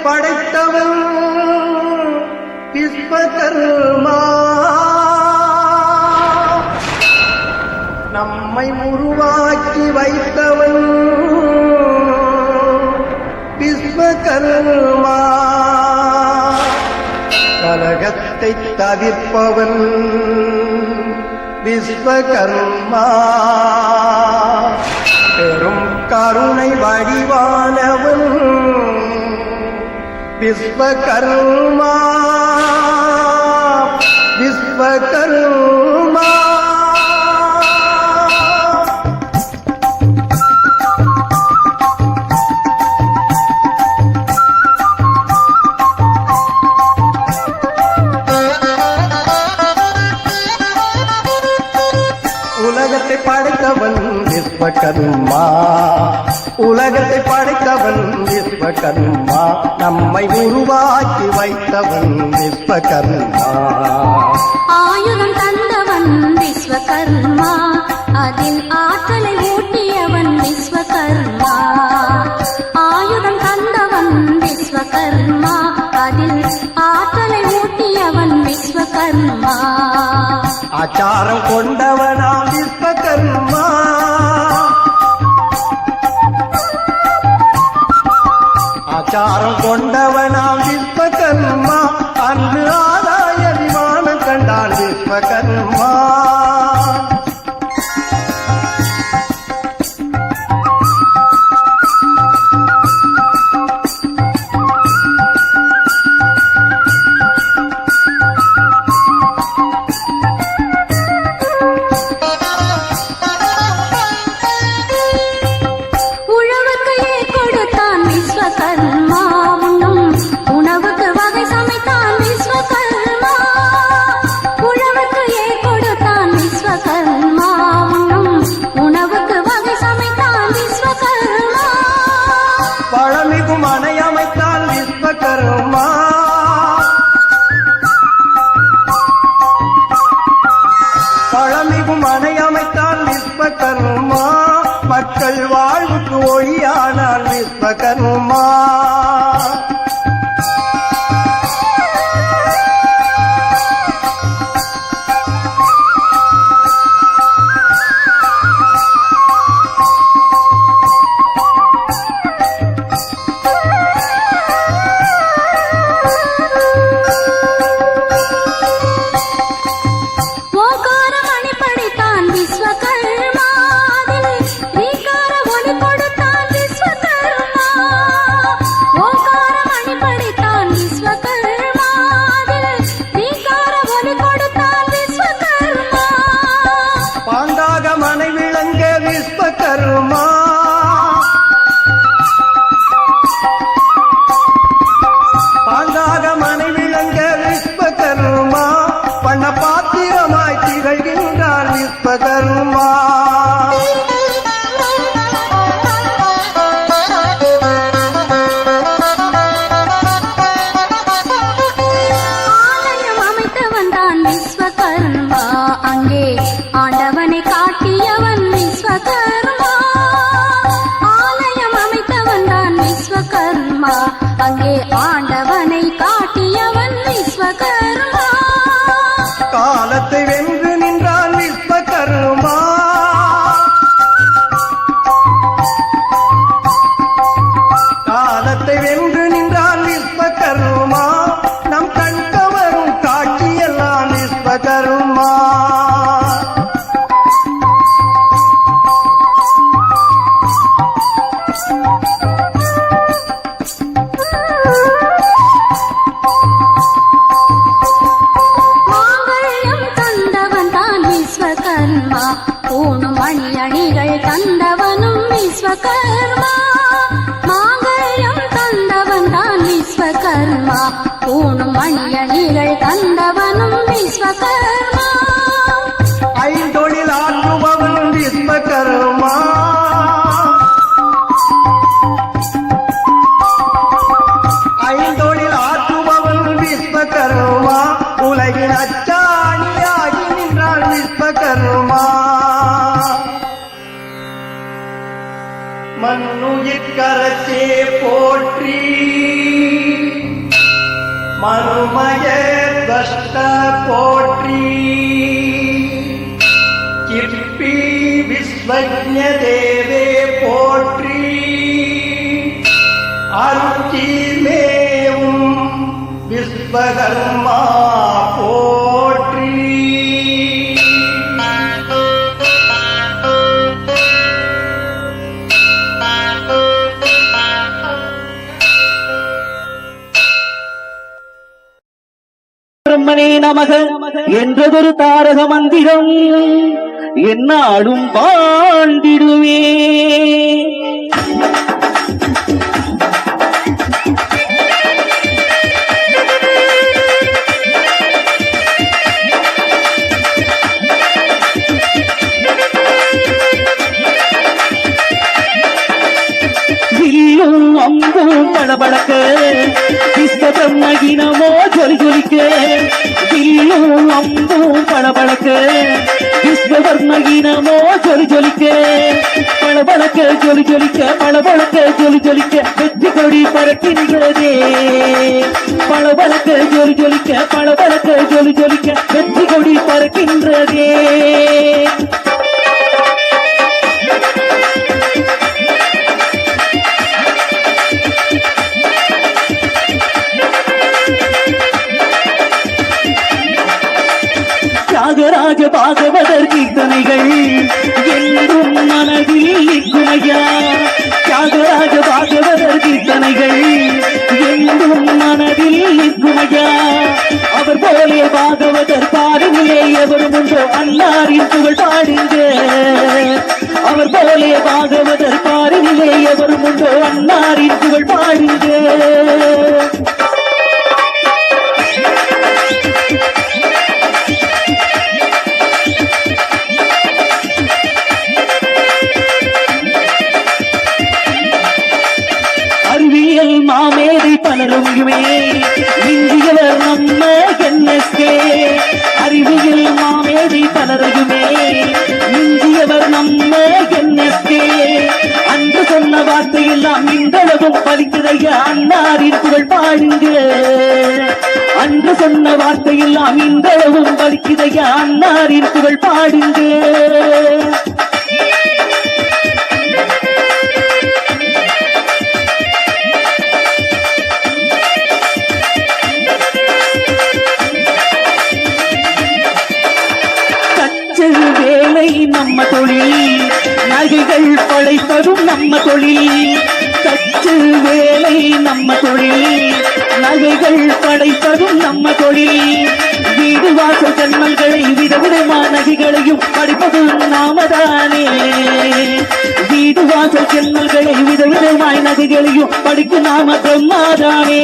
படைத்தவன் விஸ்வகர்மா, நம்மை உருவாக்கி வைத்தவன் விஸ்வகர்மா, கலகத்தை தவிர்ப்பவன் விஸ்வகர்மா, பெரும் கருணை வடிவானவன் விஸ்வகர்மா, விஸ்வகர்மா. உலகத்தை படைத்தவன் விஸ்வகர்மா, உலகத்தை படைத்தவன் விஸ்வகர்மா, நம்மை உருவாக்கி வைத்தவன் விஸ்வகர்மா, ஆயுதம் தந்தவன் விஸ்வகர்மா, அதில் ஆற்றலை ஊட்டியவன் விஸ்வகர்மா, ஆயுதம் தந்தவன் விஸ்வகர்மா, அதில் ஆற்றலை ஊட்டியவன் விஸ்வகர்மா, ஆச்சாரம் கொண்டவனாம் விஸ்வகர்மா, ஆச்சாரம் கொண்டவனாம் விஸ்வகர்மா, அன்று ஆதாய விமானம் கண்டான் விஸ்வகர்மா, பழமிகும் அணையமைத்தான் விஸ்வகர்மா, மக்கள் வாழ்வுக்கு ஒளியானான் விஸ்வகர்மா, விஸ்வகர்மா, பாங்காக மனை விளங்க விஸ்வகர்மா, பண்ண பாத்திரமாய் திகழ்கின்றான் விஸ்வகர்மா, ஆலயம் அமைத்தவன் தான் விஸ்வகர்மா, அங்கே ஆண்டவனை காட்டியவன் விஸ்வகர்மா, ஆலயம் அமைத்தவன் தான் விஸ்வகர்மா, அங்கே ஆண்டவனை காட்டியவன் விஸ்வகர்மா, காலத்தை வென்று நின்றான் விஸ்வகர்மா, காலத்தை வென்று நின்றான் விஸ்வகர்மா, நம் கண் கவரும் காட்சியெல்லாம் விஸ்வகர்மா, பூணும் மணி அணிகள் தந்தவனும் விஸ்வகர்மா, மாங்கல்யம் தந்தவன் தான் விஸ்வகர்மா, பூணும் மணி அணிகள் தந்தவனும் விஸ்வகர்மா, ஐந்தொழில் ஆற்றுபவன் விஸ்வகர்மா, ஐந்தொழில் ஆற்றுபவன் விஸ்வகர்மா, உலகின் அச்சாணியாகி நின்றான் விஸ்வகர்மா, மண்ணுயிர் உயிர்கரசே போற்றி மனுமய தஷ்ட போற்றி கிப்பி விஸ்வஜ்ஞ தேவே போற்றி அருட்சிமேவும் விஸ்வகர்மா போற்றி பிரம்மனே நமக என்றதொரு தாரக மந்திரம் என்னாலும் வாழ்ந்திடுவே. வில்லும் அம்பும் படபடக்க விஸ்வ பிரம்மகினமோ ஜொலி ஜொலிக்க. வில்லும் அம்பும் படபடக்க விஸ்வ பிரம்மகினமோ ஜொலி ஜொலிக்க. பளபளக்க ஜொலி ஜொலிக்க பளபளக்க ஜொலி ஜொலிக்க வெற்றி கொடி பறக்கின்றதே. பளபளக்க ஜொலி ஜொலிக்க பளபளக்க ஜொலி ஜொலிக்க வெற்றி கொடி பறக்கின்றதே. தியாகராஜ பாகவதர் கீர்த்தனைகள் என்றும் மனதில் நிற்குமையா. தியாகராஜ பாகவதர் கீர்த்தனைகள் என்றும் மனதில் நிற்குமையா. அவர் போலே பாகவதர் பாடுங்களே எவரும் உண்டோ அன்னாரின் புகழ் பாடுங்க. அவர் போலே பாகவதர் பாடுங்களே எவரும் உண்டோ அன்னாரின் புகழ் பாடுங்க. மாமேதை பலருமே இந்தியவர் நம்ம என்எஸ்கே. அறிவியல் மாமேதை பலருமே இந்தியவர் நம்ம என்எஸ்கே. அன்று சொன்ன வார்த்தையெல்லாம் இன்றளவும் பலிக்குதைய அன்னாரின் புகழ் பாடுங்க. அன்று சொன்ன வார்த்தையெல்லாம் இன்றளவும் பலிக்குதைய அன்னாரின் புகழ் பாடுங்க. வேலை நம்ம தொழில் நகைகள் படைப்பதும் நம்ம தொழில். தச்சு வேலை நம்ம தொழில் நகைகள் படைப்பதும் நம்ம தொழில். வீடு வாசல் ஜன்னல்களை விதவிதமான நகைகளையும் படிப்பதும் நாமதானே. வீடு வாசல் ஜன்னல்களை விதவிதமாய் நகைகளையும் படிக்கும் நாம பிரம்மாதானே.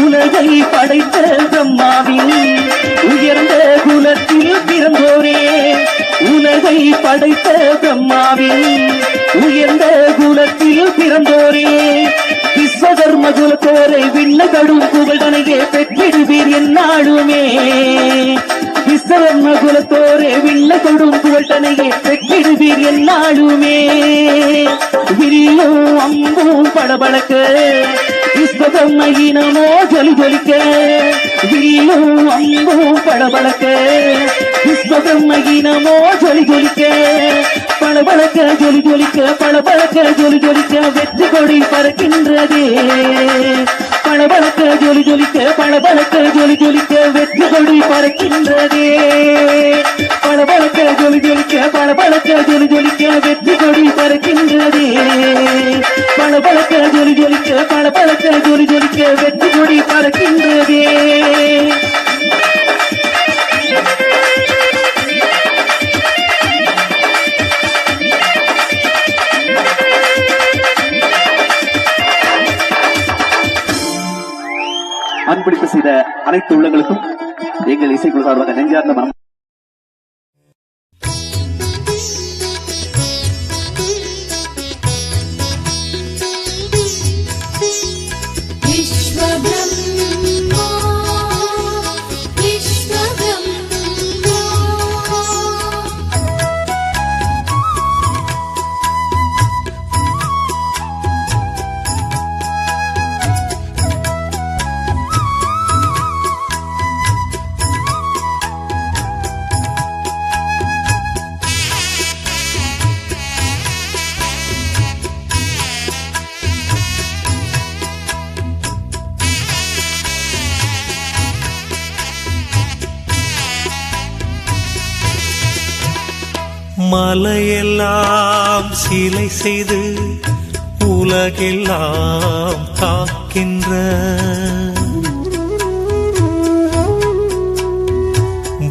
உலகை படைத்த பிரம்மாவின் உயர்ந்த குலத்தில் பிறந்தோரே. உலகை படைத்த பிரம்மாவின் உயர்ந்த குலத்தில் பிறந்தோரே. விஸ்வகர்ம குலத்தோரை விண்ண கடும் புகழ்தனையே பெற்றிடுவீர் என்னாலுமே. விஸ்வகர்ம குலத்தோரே விண்ண கடும் புகழ்தனையே பெற்றிடுவீர் என்னாலுமே. வில்லும் அம்பும் படபடக்க விஸ்வகர்மகினமோ ஜொலி ஜொலிக்க. வில்லும் அம்பும் படபடக்க விஸ்வகர்மகினமோ ஜொலி ஜொலிக்க. பளபளக்க ஜொலி ஜொலிக்க பளபளக்க ஜொலி ஜொலிக்க வெற்றி கொடி பறக்கின்றதே. பளபளக்க ஜொலி ஜொலிக்க பளபளக்க ஜொலி ஜொலிக்க வெற்றி கொடி பறக்கின்றதே. பளபளக்க ஜொலி ஜொலிக்க பளபளக்க ஜொலி ஜொலிக்க வெற்றி கொடி பறக்கின்றதே. பளபளக்க ஜொலி ஜொலிக்க பளபளக்க ஜொலி ஜொலிக்க வெற்றி கொடி பறக்கின்றதே. அன்பளிப்பு செய்த அனைத்து உள்ளங்களுக்கும் எங்கள் இசைக்குழு சார்பாக நெஞ்சார்ந்த மனம் Thank you. மலையெல்லாம் சிலை செய்து உலகெல்லாம் காக்கின்ற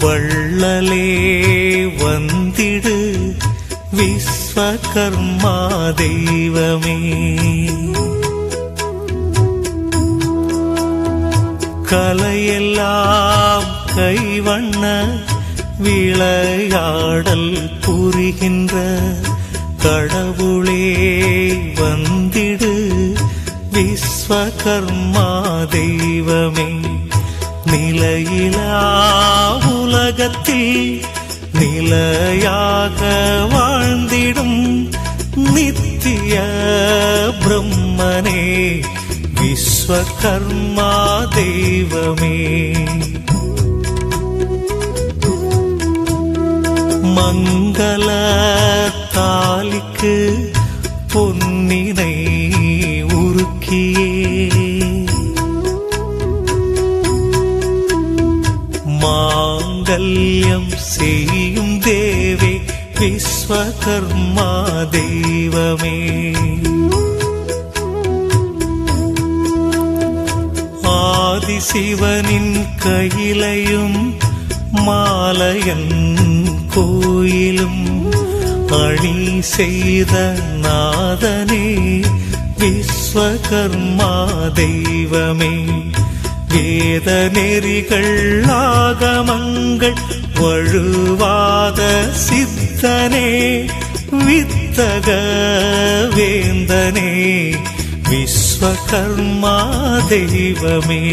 வள்ளலே வந்திடு விஸ்வகர்மா தெய்வமே. கலையெல்லாம் கைவண்ண விளையாடல் புரிகின்ற கடவுளே வந்திடு விஸ்வகர்மா தெய்வமே. நிலையிலா உலகத்தில் நிலையாக வாழ்ந்திடும் நித்திய பிரம்மனே விஸ்வகர்மா தெய்வமே. மங்கள தாலிக்கு பொன்னினை உருக்கியே மாங்கல்யம் செய்யும் தேவே விஸ்வகர்மா தெய்வமே. ஆதிசிவனின் கையிலையும் மாலையன் கோயிலும் அணி செய்த நாதனே விஸ்வகர்மா தெய்வமே. வேத நெறிகள் ஆகமங்கள் வழுவாத சித்தனே வித்தக வேந்தனே விஸ்வகர்மா தெய்வமே.